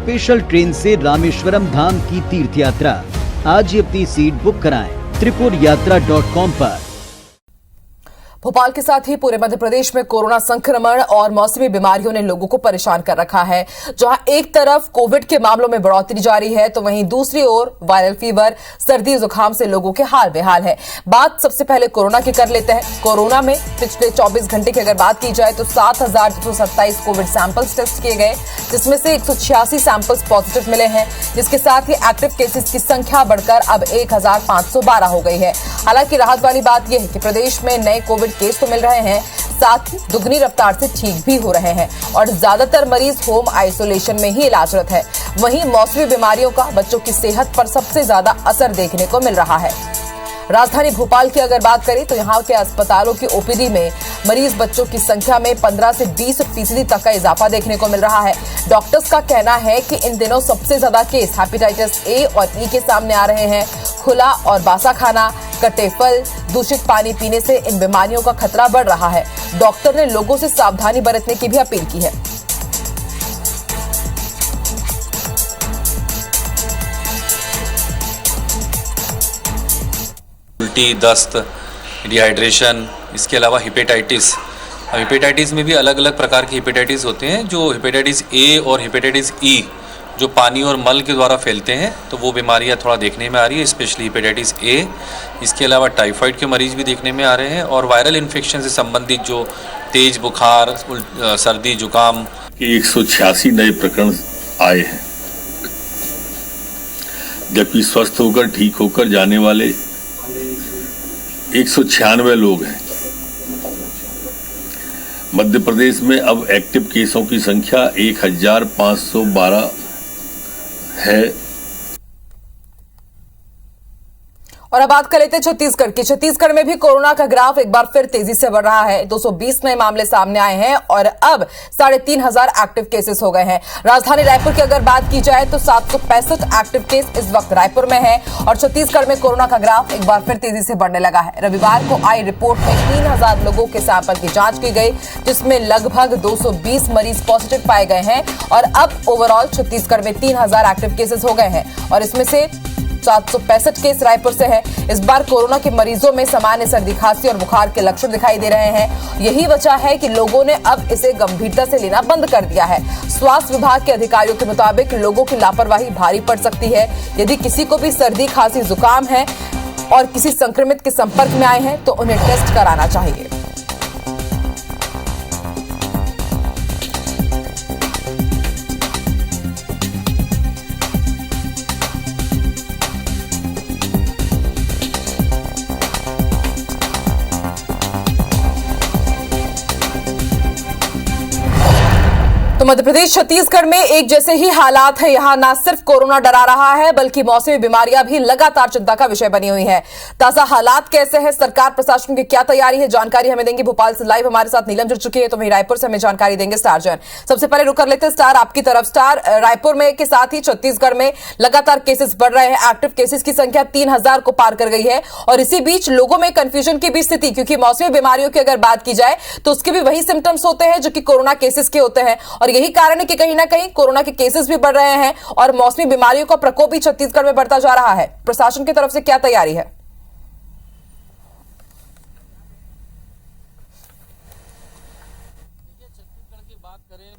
Special train से रामेश्वरम धाम की तीर्थ यात्रा। आज ही अपनी सीट बुक कराएं त्रिपुरयात्रा.com पर। भोपाल के साथ ही पूरे मध्य प्रदेश में कोरोना संक्रमण और मौसमी बीमारियों ने लोगों को परेशान कर रखा है। जहां एक तरफ कोविड के मामलों में बढ़ोतरी जारी है, तो वहीं दूसरी ओर वायरल फीवर, सर्दी जुकाम से लोगों के हाल बेहाल है। बात सबसे पहले कोरोना की कर लेते हैं। कोरोना में पिछले 24 घंटे की अगर बात की जाए तो 7,227 कोविड सैंपल्स टेस्ट किए गए, जिसमें से 186 सैंपल्स पॉजिटिव मिले हैं, जिसके साथ ही एक्टिव केसेस की संख्या बढ़कर अब 1,512 हो गई है। हालांकि राहत वाली बात यह है कि प्रदेश में नए कोविड केस तो मिल रहे हैं, साथ ही दुगनी रफ्तार से ठीक भी हो रहे हैं और ज्यादातर मरीज होम आइसोलेशन में ही इलाजरत है। वहीं मौसमी बीमारियों का बच्चों की सेहत पर सबसे ज्यादा असर देखने को मिल रहा है। राजधानी भोपाल की अगर बात करें तो यहाँ के अस्पतालों की ओपीडी में मरीज बच्चों की संख्या में 15 से 20% तक का इजाफा देखने को मिल रहा है। डॉक्टर्स का कहना है कि इन दिनों सबसे ज्यादा केस हेपेटाइटिस ए और ई के सामने आ रहे हैं। खुला और बासा खाना, कटे फल, दूषित पानी पीने से इन बीमारियों का खतरा बढ़ रहा है। डॉक्टर ने लोगों से सावधानी बरतने की भी अपील की है। उल्टी, दस्त, डिहाइड्रेशन, इसके अलावा हेपेटाइटिस में भी अलग अलग प्रकार के हेपेटाइटिस होते हैं। जो हेपेटाइटिस ए और हेपेटाइटिस ई जो पानी और मल के द्वारा फैलते हैं, तो वो बीमारियां थोड़ा देखने में आ रही है, स्पेशली हेपेटाइटिस ए। इसके अलावा टाइफाइड के मरीज भी देखने में आ रहे हैं और वायरल इन्फेक्शन से संबंधित जो तेज बुखार, सर्दी, जुकाम के 186 नए प्रकरण आए हैं, जबकि स्वस्थ होकर ठीक होकर जाने वाले 196 लोग हैं। मध्य प्रदेश में अब एक्टिव केसों की संख्या 1,512 है। और अब बात कर लेते हैं छत्तीसगढ़ की। छत्तीसगढ़ में भी कोरोना का ग्राफ एक बार फिर तेजी से बढ़ रहा है। 220 नए मामले सामने आए हैं और अब 3,500 एक्टिव केसेस हो गए हैं। राजधानी रायपुर की अगर बात की जाए तो 765 एक्टिव केस इस वक्त रायपुर में है और छत्तीसगढ़ में कोरोना का ग्राफ एक बार फिर तेजी से बढ़ने लगा है। रविवार को आई रिपोर्ट में 3,000 लोगों के सैंपल की जांच की गई, जिसमें लगभग 220 मरीज पॉजिटिव पाए गए हैं और अब ओवरऑल छत्तीसगढ़ में 3,000 एक्टिव केसेस हो गए हैं और इसमें से 765 केस रायपुर से है। इस बार कोरोना के मरीजों में सामान्य सर्दी, खांसी और बुखार के लक्षण दिखाई दे रहे हैं। यही वजह है कि लोगों ने अब इसे गंभीरता से लेना बंद कर दिया है। स्वास्थ्य विभाग के अधिकारियों के मुताबिक लोगों की लापरवाही भारी पड़ सकती है। यदि किसी को भी सर्दी, खांसी, जुकाम है और किसी संक्रमित के संपर्क में आए हैं तो उन्हें टेस्ट कराना चाहिए। तो मध्य प्रदेश, छत्तीसगढ़ में एक जैसे ही हालात है। यहाँ न सिर्फ कोरोना डरा रहा है, बल्कि मौसमी बीमारियां भी लगातार चिंता का विषय बनी हुई है। ताजा हालात कैसे हैं, सरकार प्रशासन की क्या तैयारी है, जानकारी हमें देंगे भोपाल से लाइव हमारे साथ नीलम जुड़ चुकी है, तो वहीं रायपुर से हमें जानकारी देंगे स्टार जैन। सबसे पहले रुक कर लेते हैं स्टार आपकी तरफ। स्टार, रायपुर में के साथ ही छत्तीसगढ़ में लगातार केसेस बढ़ रहे हैं। एक्टिव केसेस की संख्या 3,000 को पार कर गई है और इसी बीच लोगों में कंफ्यूजन की भी स्थिति, क्योंकि मौसमी बीमारियों की अगर बात की जाए तो उसके भी वही सिम्टम्स होते हैं जो कि कोरोना केसेस के होते हैं और यही कारण है कि कहीं ना कहीं कोरोना के केसेस भी बढ़ रहे हैं और मौसमी बीमारियों का प्रकोप भी छत्तीसगढ़ में बढ़ता जा रहा है। प्रशासन की तरफ से क्या तैयारी है?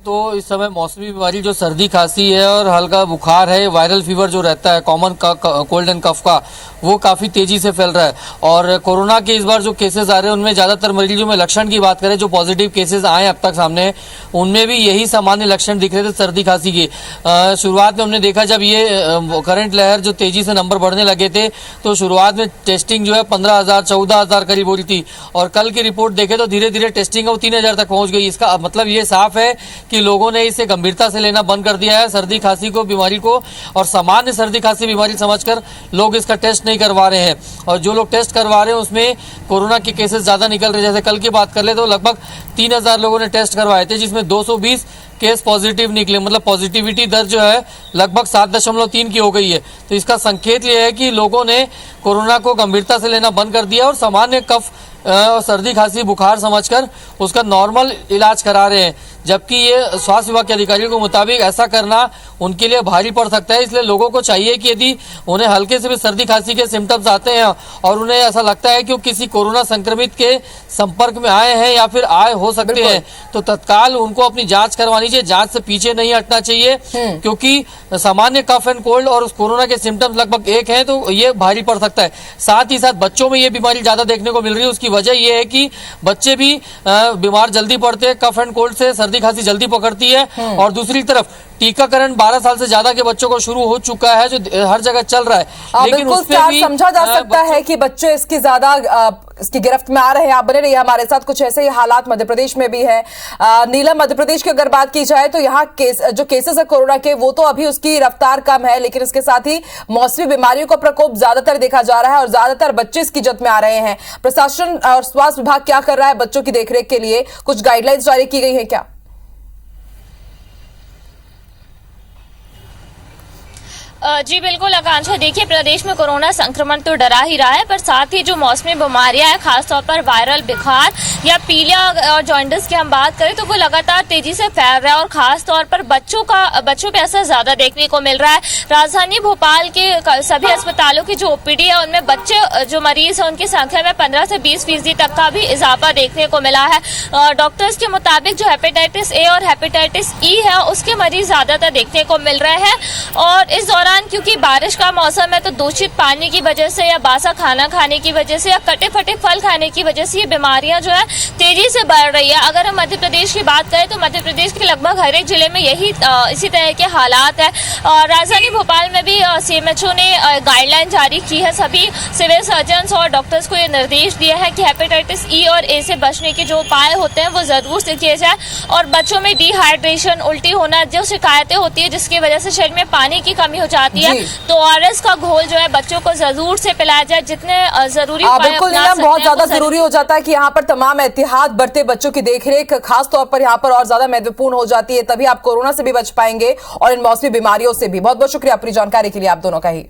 तो इस समय मौसमी बीमारी जो सर्दी, खांसी है और हल्का बुखार है, वायरल फीवर जो रहता है कॉमन कोल्ड एंड कफ का, वो काफ़ी तेज़ी से फैल रहा है। और कोरोना के इस बार जो केसेस आ रहे हैं उनमें ज़्यादातर मरीजों में लक्षण की बात करें, जो पॉजिटिव केसेस आए अब तक सामने, उनमें भी यही सामान्य लक्षण दिख रहे थे सर्दी, खांसी के। शुरुआत में हमने देखा जब ये करंट लहर जो तेज़ी से नंबर बढ़ने लगे थे, तो शुरुआत में टेस्टिंग जो है 15,000 14,000 करीब हो रही थी और कल की रिपोर्ट देखें तो धीरे धीरे टेस्टिंग वो 3,000 तक पहुँच गई। इसका मतलब ये साफ है कि लोगों ने इसे गंभीरता से लेना बंद कर दिया है, सर्दी खांसी को, बीमारी को, और सामान्य सर्दी खांसी बीमारी समझकर लोग इसका टेस्ट नहीं करवा रहे हैं। और जो लोग टेस्ट करवा रहे हैं उसमें कोरोना के केसेस ज़्यादा निकल रहे हैं। जैसे कल की बात कर ले तो लगभग 3,000 लोगों ने टेस्ट करवाए थे, जिसमें 220 केस पॉजिटिव निकले। मतलब पॉजिटिविटी दर जो है लगभग 7.3 की हो गई है। तो इसका संकेत ये है कि लोगों ने कोरोना को गंभीरता से लेना बंद कर दिया और सामान्य कफ, सर्दी, खांसी, बुखार समझकर उसका नॉर्मल इलाज करा रहे हैं। जबकि ये स्वास्थ्य विभाग के अधिकारियों के मुताबिक ऐसा करना उनके लिए भारी पड़ सकता है। इसलिए लोगों को चाहिए कि यदि उन्हें हल्के से भी सर्दी खांसी के सिम्टम्स आते हैं और उन्हें ऐसा लगता है कि वो किसी कोरोना संक्रमित के संपर्क में आए हैं या फिर आए हो सकते हैं, तो तत्काल उनको अपनी जांच करवानी चाहिए। जांच से पीछे नहीं हटना चाहिए, क्योंकि सामान्य कफ एंड कोल्ड और उस कोरोना के सिम्टम्स लगभग एक हैं, तो ये भारी पड़ सकता है। साथ ही साथ बच्चों में ये बीमारी ज्यादा देखने को मिल रही है। उसकी वजह ये है कि बच्चे भी बीमार जल्दी पड़ते हैं, कफ एंड कोल्ड से सर्दी खांसी जल्दी पकड़ती है। और दूसरी तरफ टीकाकरण 12 साल से ज्यादा के बच्चों को शुरू हो चुका है, जो हर जगह चल रहा है। लेकिन बिल्कुल भी समझा जा सकता है कि बच्चे इसकी ज्यादा इसकी गिरफ्त में आ रहे हैं। आप बने रहिए हमारे साथ, कुछ ऐसे ही हालात मध्य प्रदेश में भी है। नीलम, मध्य प्रदेश की अगर बात की जाए तो यहाँ जो केसेस है कोरोना के, वो तो अभी उसकी रफ्तार कम है, लेकिन इसके साथ ही मौसमी बीमारियों का प्रकोप ज्यादातर देखा जा रहा है और ज्यादातर बच्चे इसकी जद में आ रहे हैं। प्रशासन और स्वास्थ्य विभाग क्या कर रहा है बच्चों की देखरेख के लिए? कुछ गाइडलाइंस जारी की गई है क्या? जी बिल्कुल आकांक्षा, देखिए प्रदेश में कोरोना संक्रमण तो डरा ही रहा है, पर साथ ही जो मौसमी बीमारियां हैं, खासतौर पर वायरल बुखार या पीलिया और जॉन्डिस की हम बात करें तो वो लगातार तेजी से फैल रहा है और खासतौर पर बच्चों पे असर ज्यादा देखने को मिल रहा है। राजधानी भोपाल के सभी अस्पतालों की जो ओपीडी है उनमें बच्चे जो मरीज है उनकी संख्या में 15 से 20% तक का भी इजाफा देखने को मिला है। डॉक्टर्स के मुताबिक जो हेपेटाइटिस ए और हेपेटाइटिस ई है उसके मरीज ज्यादातर देखने को मिल रहे हैं। और इस दौरान क्योंकि बारिश का मौसम है तो दूषित पानी की वजह से या बासा खाना खाने की वजह से या कटे फटे फल खाने की वजह से ये बीमारियां जो है तेजी से बढ़ रही है। अगर हम मध्य प्रदेश की बात करें तो मध्य प्रदेश के लगभग हर एक जिले में इसी तरह के हालात है। राजधानी भोपाल में भी सीएमएचओ ने गाइडलाइन जारी की है। सभी सिविल सर्जन और डॉक्टर्स को ये निर्देश दिया है कि हेपेटाइटिस ई और ए से बचने के जो उपाय होते हैं वो जरूर से किए जाए। और बच्चों में डिहाइड्रेशन, उल्टी होना जो शिकायतें होती है जिसकी वजह से शरीर में पानी की कमी हो जाती है, तो ओआरएस का घोल जो है बच्चों को जरूर से पिलाया जाए। जितने जरूरी बिल्कुल नीलम, बहुत ज्यादा जरूरी हो जाता है कि यहाँ पर तमाम एहतियात बरते, बच्चों की देखरेख खास तौर पर यहाँ पर और ज्यादा महत्वपूर्ण हो जाती है, तभी आप कोरोना से भी बच पाएंगे और इन मौसमी बीमारियों से भी। बहुत बहुत शुक्रिया अपनी जानकारी के लिए आप दोनों का ही।